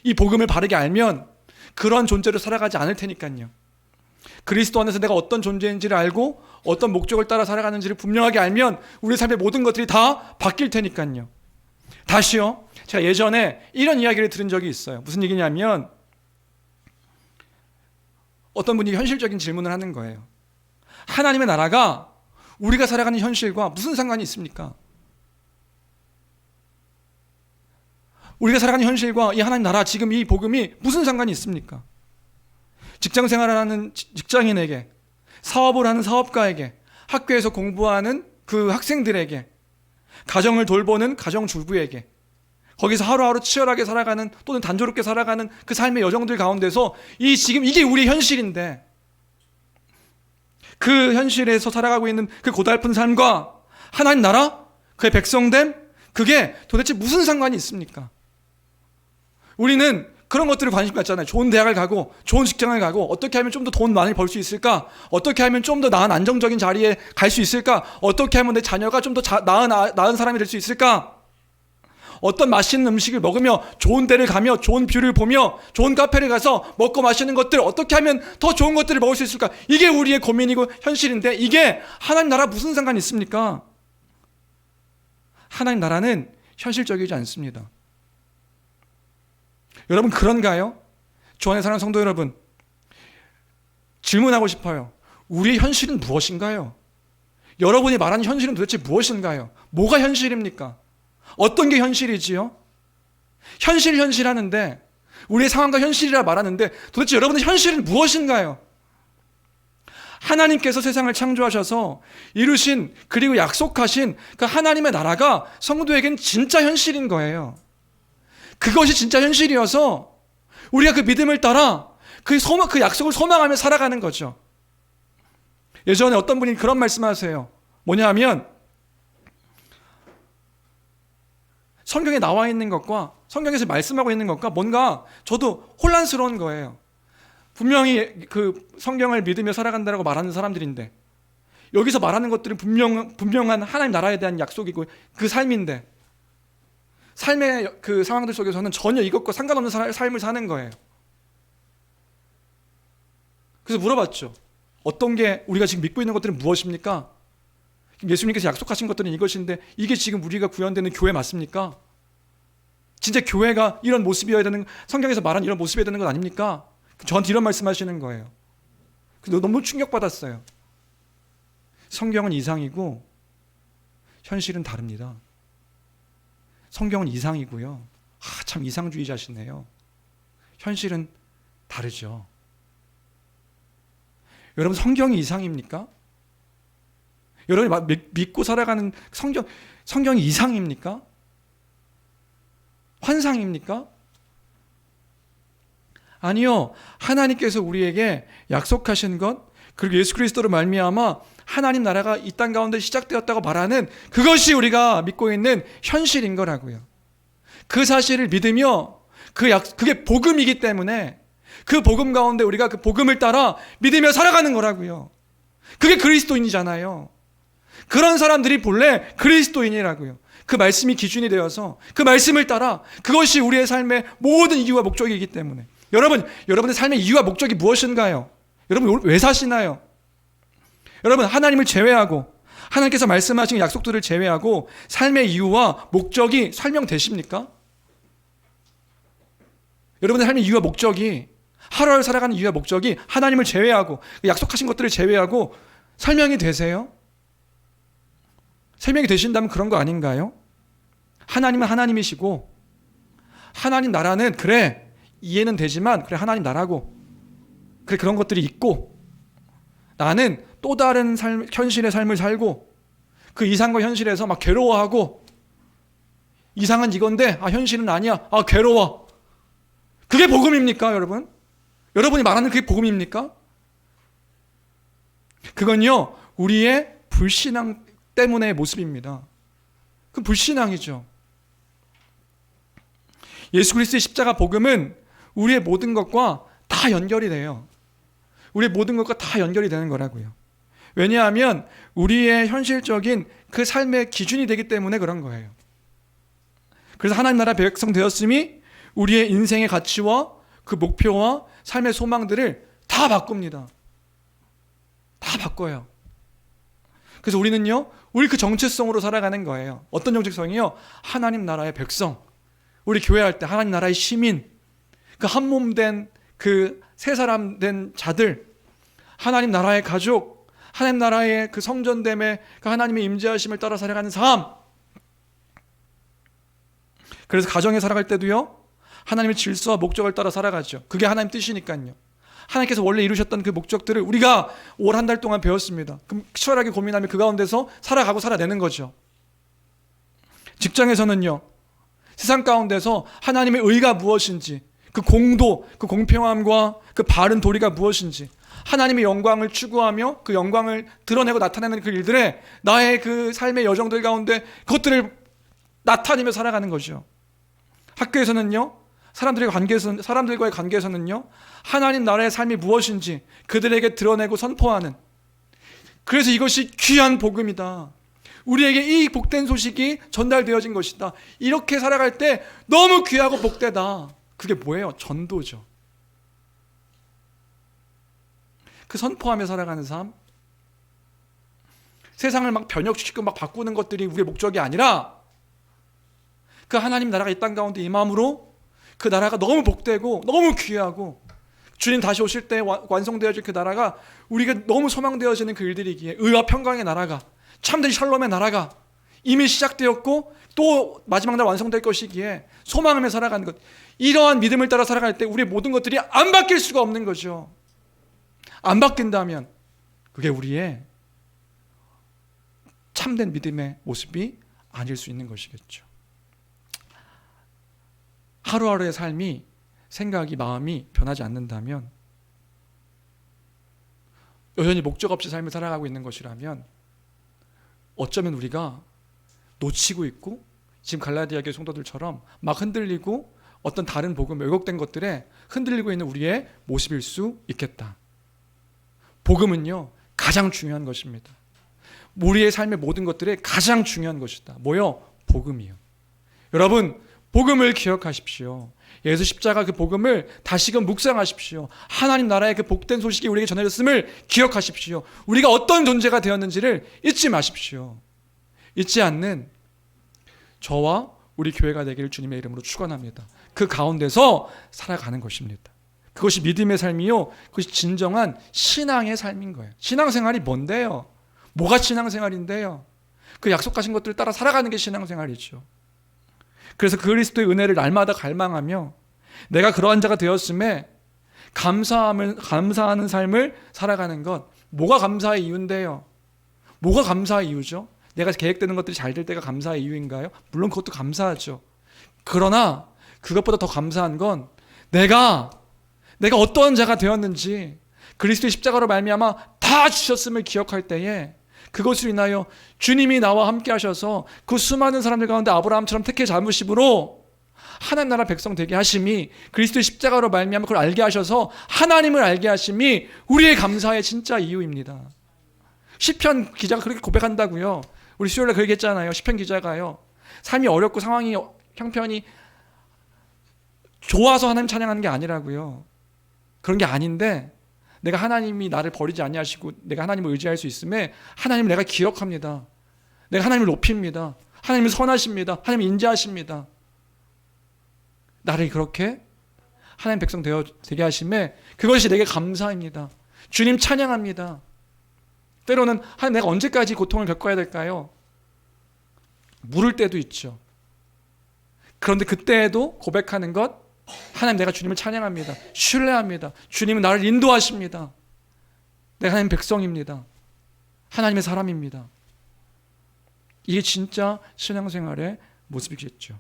Speaker 1: 이 복음을 바르게 알면 그런 존재로 살아가지 않을 테니까요. 그리스도 안에서 내가 어떤 존재인지를 알고 어떤 목적을 따라 살아가는지를 분명하게 알면 우리 삶의 모든 것들이 다 바뀔 테니까요. 다시요, 제가 예전에 이런 이야기를 들은 적이 있어요. 무슨 얘기냐면, 어떤 분이 현실적인 질문을 하는 거예요. 하나님의 나라가 우리가 살아가는 현실과 무슨 상관이 있습니까? 우리가 살아가는 현실과 이 하나님 나라, 지금 이 복음이 무슨 상관이 있습니까? 직장 생활을 하는 직장인에게, 사업을 하는 사업가에게, 학교에서 공부하는 그 학생들에게, 가정을 돌보는 가정주부에게, 거기서 하루하루 치열하게 살아가는 또는 단조롭게 살아가는 그 삶의 여정들 가운데서 지금 이게 우리의 현실인데, 그 현실에서 살아가고 있는 그 고달픈 삶과 하나님 나라, 그의 백성됨, 그게 도대체 무슨 상관이 있습니까? 우리는 그런 것들을 관심 갖잖아요. 좋은 대학을 가고 좋은 직장을 가고 어떻게 하면 좀 더 돈 많이 벌 수 있을까? 어떻게 하면 좀 더 나은 안정적인 자리에 갈 수 있을까? 어떻게 하면 내 자녀가 좀 더 나은 사람이 될 수 있을까? 어떤 맛있는 음식을 먹으며 좋은 데를 가며 좋은 뷰를 보며 좋은 카페를 가서 먹고 마시는 것들, 어떻게 하면 더 좋은 것들을 먹을 수 있을까? 이게 우리의 고민이고 현실인데, 이게 하나님 나라 무슨 상관이 있습니까? 하나님 나라는 현실적이지 않습니다. 여러분, 그런가요? 주 안에 사랑하는 성도 여러분, 질문하고 싶어요. 우리의 현실은 무엇인가요? 여러분이 말하는 현실은 도대체 무엇인가요? 뭐가 현실입니까? 어떤 게 현실이지요? 현실 하는데 우리의 상황과 현실이라 말하는데 도대체 여러분의 현실은 무엇인가요? 하나님께서 세상을 창조하셔서 이루신 그리고 약속하신 그 하나님의 나라가 성도에겐 진짜 현실인 거예요. 그것이 진짜 현실이어서 우리가 그 믿음을 따라 그 약속을 소망하며 살아가는 거죠. 예전에 어떤 분이 그런 말씀하세요. 뭐냐 하면 성경에 나와 있는 것과 성경에서 말씀하고 있는 것과 뭔가 저도 혼란스러운 거예요. 분명히 그 성경을 믿으며 살아간다고 말하는 사람들인데 여기서 말하는 것들은 분명한 하나님 나라에 대한 약속이고 그 삶인데 삶의 그 상황들 속에서는 전혀 이것과 상관없는 삶을 사는 거예요. 그래서 물어봤죠. 어떤 게 우리가 지금 믿고 있는 것들은 무엇입니까? 예수님께서 약속하신 것들은 이것인데 이게 지금 우리가 구현되는 교회 맞습니까? 진짜 교회가 이런 모습이어야 되는, 성경에서 말한 이런 모습이어야 되는 것 아닙니까? 저한테 이런 말씀하시는 거예요. 그래서 너무 충격받았어요. 성경은 이상이고 현실은 다릅니다. 성경은 이상이고요. 참 이상주의자시네요. 현실은 다르죠. 여러분, 성경이 이상입니까? 여러분이 믿고 살아가는 성경이 이상입니까? 환상입니까? 아니요. 하나님께서 우리에게 약속하신 것, 그리고 예수 그리스도로 말미암아 하나님 나라가 이 땅 가운데 시작되었다고 말하는 그것이 우리가 믿고 있는 현실인 거라고요. 그 사실을 믿으며 그게 복음이기 때문에 그 복음 가운데 우리가 그 복음을 따라 믿으며 살아가는 거라고요. 그게 그리스도인이잖아요. 그런 사람들이 본래 그리스도인이라고요. 그 말씀이 기준이 되어서 그 말씀을 따라 그것이 우리의 삶의 모든 이유와 목적이기 때문에 여러분의 삶의 이유와 목적이 무엇인가요? 여러분 왜 사시나요? 여러분, 하나님을 제외하고 하나님께서 말씀하신 약속들을 제외하고 삶의 이유와 목적이 설명되십니까? 여러분의 삶의 이유와 목적이, 하루를 살아가는 이유와 목적이 하나님을 제외하고 약속하신 것들을 제외하고 설명이 되세요? 설명이 되신다면 그런 거 아닌가요? 하나님은 하나님이시고 하나님 나라는 그래 이해는 되지만 그래 하나님 나라고 그래 그런 것들이 있고 나는 또 다른 현실의 삶을 살고 그 이상과 현실에서 막 괴로워하고 이상은 이건데 현실은 아니야. 괴로워. 그게 복음입니까, 여러분? 여러분이 말하는 그게 복음입니까? 그건요, 우리의 불신앙 때문의 모습입니다. 그 불신앙이죠. 예수 그리스도의 십자가 복음은 우리의 모든 것과 다 연결이 돼요. 우리의 모든 것과 다 연결이 되는 거라고요. 왜냐하면 우리의 현실적인 그 삶의 기준이 되기 때문에 그런 거예요. 그래서 하나님 나라 백성 되었음이 우리의 인생의 가치와 그 목표와 삶의 소망들을 다 바꿉니다. 다 바꿔요. 그래서 우리는요, 우리 그 정체성으로 살아가는 거예요. 어떤 정체성이요? 하나님 나라의 백성. 우리 교회할 때 하나님 나라의 시민, 그 한 몸 된 그 세 사람 된 자들, 하나님 나라의 가족, 하나님 나라의 그 성전됨에 그 하나님의 임재하심을 따라 살아가는 삶. 그래서 가정에 살아갈 때도요, 하나님의 질서와 목적을 따라 살아가죠. 그게 하나님 뜻이니까요. 하나님께서 원래 이루셨던 그 목적들을 우리가 올 한 달 동안 배웠습니다. 그럼 치열하게 고민하며 그 가운데서 살아가고 살아내는 거죠. 직장에서는요, 세상 가운데서 하나님의 의가 무엇인지, 그 공도, 그 공평함과 그 바른 도리가 무엇인지, 하나님의 영광을 추구하며 그 영광을 드러내고 나타내는 그 일들에 나의 그 삶의 여정들 가운데 그것들을 나타내며 살아가는 거죠. 학교에서는요, 사람들과의 관계에서는요, 하나님 나라의 삶이 무엇인지 그들에게 드러내고 선포하는, 그래서 이것이 귀한 복음이다. 우리에게 이 복된 소식이 전달되어진 것이다. 이렇게 살아갈 때 너무 귀하고 복되다. 그게 뭐예요? 전도죠. 그 선포하며 살아가는 삶, 세상을 막 변혁시키고 막 바꾸는 것들이 우리의 목적이 아니라 그 하나님 나라가 이 땅 가운데 임함으로 그 나라가 너무 복되고 너무 귀하고 주님 다시 오실 때 완성되어질 그 나라가 우리가 너무 소망되어지는 그 일들이기에 의와 평강의 나라가, 참된 샬롬의 나라가 이미 시작되었고 또 마지막 날 완성될 것이기에 소망하며 살아가는 것, 이러한 믿음을 따라 살아갈 때 우리의 모든 것들이 안 바뀔 수가 없는 거죠. 안 바뀐다면 그게 우리의 참된 믿음의 모습이 아닐 수 있는 것이겠죠. 하루하루의 삶이, 생각이, 마음이 변하지 않는다면, 여전히 목적 없이 삶을 살아가고 있는 것이라면 어쩌면 우리가 놓치고 있고, 지금 갈라디아 교회 성도들처럼 막 흔들리고 어떤 다른 복음, 왜곡된 것들에 흔들리고 있는 우리의 모습일 수 있겠다. 복음은요, 가장 중요한 것입니다. 우리의 삶의 모든 것들에 가장 중요한 것이다. 뭐요? 복음이요. 여러분, 복음을 기억하십시오. 예수 십자가 그 복음을 다시금 묵상하십시오. 하나님 나라의 그 복된 소식이 우리에게 전해졌음을 기억하십시오. 우리가 어떤 존재가 되었는지를 잊지 마십시오. 잊지 않는 저와 우리 교회가 되기를 주님의 이름으로 축원합니다. 그 가운데서 살아가는 것입니다. 그것이 믿음의 삶이요, 그것이 진정한 신앙의 삶인 거예요. 신앙생활이 뭔데요? 뭐가 신앙생활인데요? 그 약속하신 것들을 따라 살아가는 게 신앙생활이죠. 그래서 그리스도의 은혜를 날마다 갈망하며 내가 그러한 자가 되었음에 감사하는 삶을 살아가는 것, 뭐가 감사의 이유인데요? 뭐가 감사의 이유죠? 내가 계획되는 것들이 잘 될 때가 감사의 이유인가요? 물론 그것도 감사하죠. 그러나 그것보다 더 감사한 건 내가 어떠한 자가 되었는지, 그리스도의 십자가로 말미암아 다 주셨음을 기억할 때에 그것으로 인하여 주님이 나와 함께 하셔서 그 수많은 사람들 가운데 아브라함처럼 택해 잡으심으로 하나님 나라 백성 되게 하심이, 그리스도의 십자가로 말미암아 그걸 알게 하셔서 하나님을 알게 하심이 우리의 감사의 진짜 이유입니다. 시편 기자가 그렇게 고백한다고요. 우리 수요일에 그 얘기했잖아요. 시편 기자가요, 삶이 어렵고 상황이 형편이 좋아서 하나님 찬양하는 게 아니라고요. 그런 게 아닌데, 내가 하나님이 나를 버리지 아니하시고 내가 하나님을 의지할 수 있음에 하나님을 내가 기억합니다. 내가 하나님을 높입니다. 하나님은 선하십니다. 하나님은 인자하십니다. 나를 그렇게 하나님 백성 되게 하심에 그것이 내게 감사입니다. 주님 찬양합니다. 때로는 하나님, 내가 언제까지 고통을 겪어야 될까요? 물을 때도 있죠. 그런데 그때에도 고백하는 것, 하나님, 내가 주님을 찬양합니다. 신뢰합니다. 주님은 나를 인도하십니다. 내가 하나님 백성입니다. 하나님의 사람입니다. 이게 진짜 신앙생활의 모습이겠죠.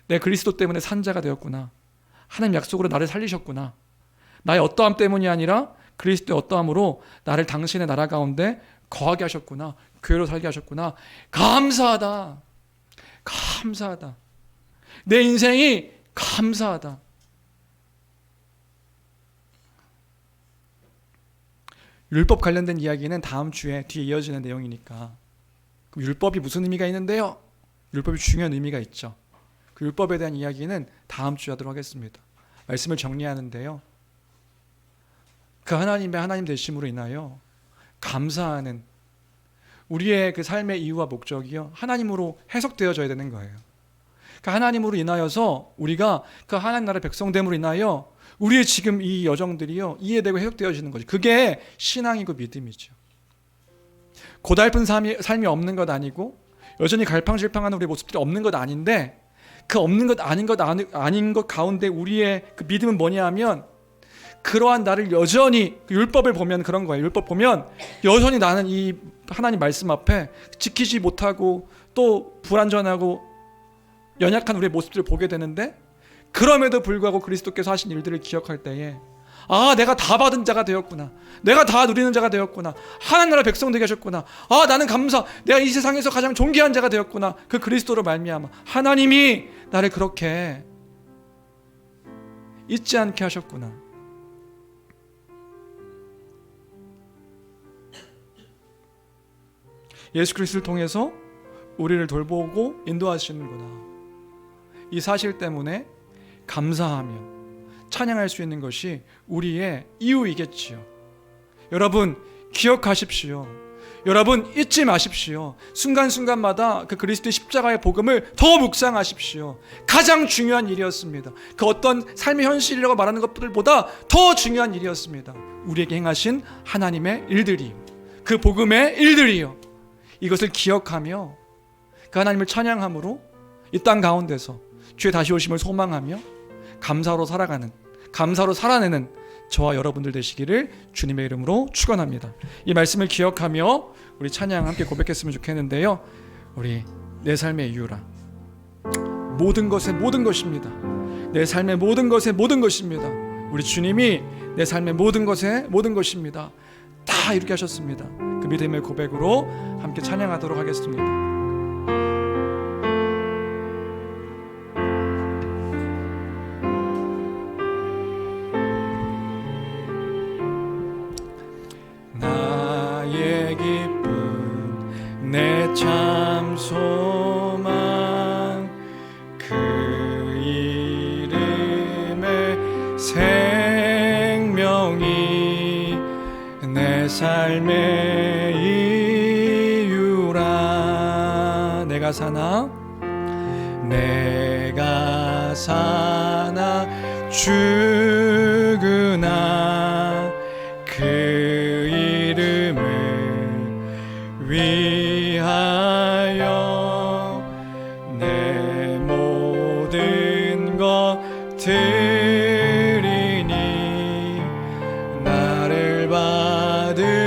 Speaker 1: 내 그리스도 때문에 산 자가 되었구나. 하나님 약속으로 나를 살리셨구나. 나의 어떠함 때문이 아니라 그리스도의 어떠함으로 나를 당신의 나라 가운데 거하게 하셨구나. 교회로 살게 하셨구나. 감사하다. 감사하다. 내 인생이 감사하다. 율법 관련된 이야기는 다음 주에 뒤에 이어지는 내용이니까. 그럼 율법이 무슨 의미가 있는데요? 율법이 중요한 의미가 있죠. 그 율법에 대한 이야기는 다음 주에 하도록 하겠습니다. 말씀을 정리하는데요, 그 하나님의 하나님 되심으로 인하여 감사하는 우리의 그 삶의 이유와 목적이요, 하나님으로 해석되어져야 되는 거예요. 그 하나님으로 인하여서 우리가 그 하나님 나라 백성됨으로 인하여 우리의 지금 이 여정들이요, 이해되고 해석되어지는 거죠. 그게 신앙이고 믿음이죠. 고달픈 삶이 없는 것 아니고 여전히 갈팡질팡하는 우리의 모습들이 없는 것 아닌데, 그 없는 것 아닌 것 가운데 우리의 그 믿음은 뭐냐 하면, 그러한 나를 여전히, 그 율법을 보면 그런 거예요. 율법 보면 여전히 나는 이 하나님 말씀 앞에 지키지 못하고 또 불완전하고 연약한 우리의 모습들을 보게 되는데, 그럼에도 불구하고 그리스도께서 하신 일들을 기억할 때에, 아, 내가 다 받은 자가 되었구나. 내가 다 누리는 자가 되었구나. 하나님 나라 백성 되게 하셨구나. 아, 나는 감사. 내가 이 세상에서 가장 존귀한 자가 되었구나. 그 그리스도로 말미암아 하나님이 나를 그렇게 잊지 않게 하셨구나. 예수 그리스도를 통해서 우리를 돌보고 인도하시는구나. 이 사실 때문에 감사하며 찬양할 수 있는 것이 우리의 이유이겠지요. 여러분, 기억하십시오. 여러분, 잊지 마십시오. 순간순간마다 그 그리스도의 십자가의 복음을 더 묵상하십시오. 가장 중요한 일이었습니다. 그 어떤 삶의 현실이라고 말하는 것들보다 더 중요한 일이었습니다. 우리에게 행하신 하나님의 일들이, 그 복음의 일들이요, 이것을 기억하며 그 하나님을 찬양함으로 이 땅 가운데서 주의 다시 오심을 소망하며 감사로 살아가는, 감사로 살아내는 저와 여러분들 되시기를 주님의 이름으로 축원합니다. 이 말씀을 기억하며 우리 찬양 함께 고백했으면 좋겠는데요. 우리 내 삶의 이유라, 모든 것의 모든 것입니다. 내 삶의 모든 것의 모든 것입니다. 우리 주님이 내 삶의 모든 것의 모든 것입니다. 다 이렇게 하셨습니다. 그 믿음의 고백으로 함께 찬양하도록 하겠습니다. 나의 기쁨, 내 참 소망, 그 이름의 생명이 내 삶의 이유라. 내가 사나 죽으나 그 이름을 위하여 내 모든 것들이니 나를 받으소서.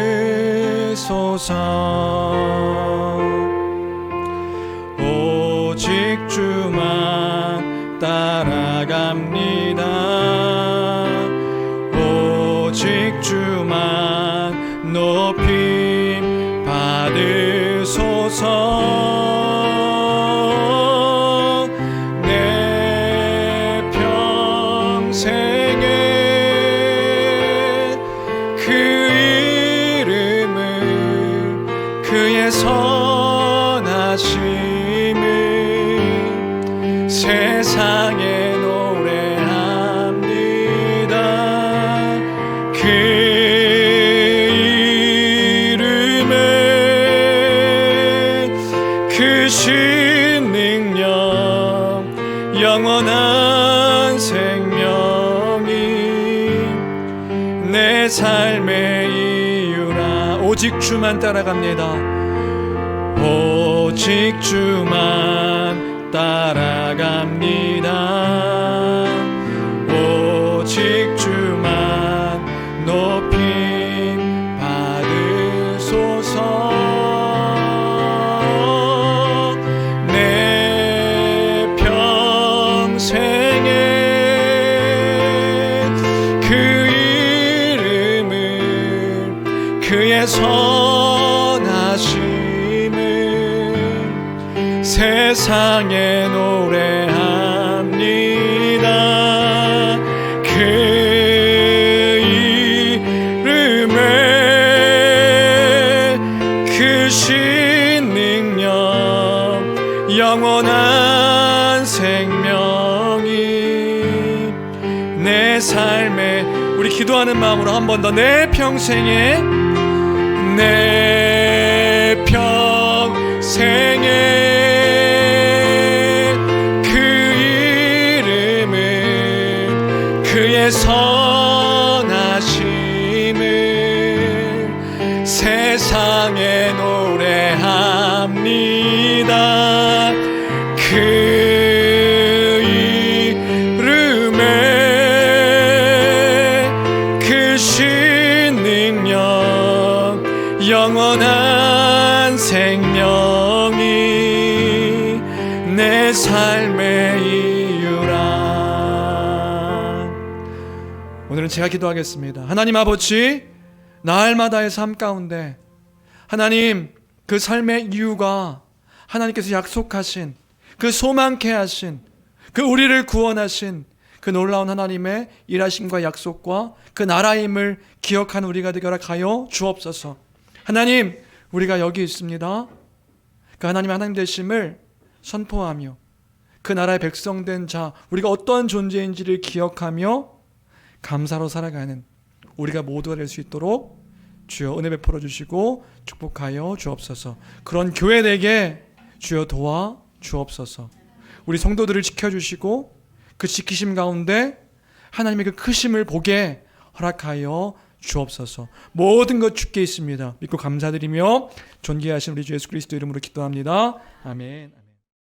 Speaker 1: 오직 주만 따라갑니다. 오직 주만 높임 받으소서. 내 평생에 그 이름을, 그의 선하심을 세상에 노래합니다. 그 이름에 그 신능력, 영원한 생명이 내 삶의 이유라. 오직 주만 따라갑니다. 오직 주만 따라갑니다. 오직 주만 높임 받으소서. 내 평생에 그 이름을, 그의 선하심을 세상에 노래합니다. 그 이름에 그 신능력, 영원한 생명이 내 삶에, 우리 기도하는 마음으로 한 번 더, 내 평생에, 내 평생에 그의 선하심을 세상에 노래합니다. 그 이름에 그 신능력, 영원한 생명이 내 삶의 이유라. 오늘은 제가 기도하겠습니다. 하나님 아버지, 날마다의 삶 가운데 하나님, 그 삶의 이유가 하나님께서 약속하신, 그 소망케 하신, 그 우리를 구원하신 그 놀라운 하나님의 일하심과 약속과 그 나라임을 기억하는 우리가 되게 하여 주옵소서. 하나님, 우리가 여기 있습니다. 그 하나님의 하나님 되심을 선포하며 그 나라의 백성된 자, 우리가 어떠한 존재인지를 기억하며 감사로 살아가는 우리가 모두가 될 수 있도록 주여 은혜 베풀어 주시고 축복하여 주옵소서. 그런 교회 되게 주여 도와 주옵소서. 우리 성도들을 지켜주시고 그 지키심 가운데 하나님의 그 크심을 보게 허락하여 주옵소서. 모든 것 주께 있습니다. 믿고 감사드리며 존귀하신 우리 주 예수 그리스도 이름으로 기도합니다. 아멘.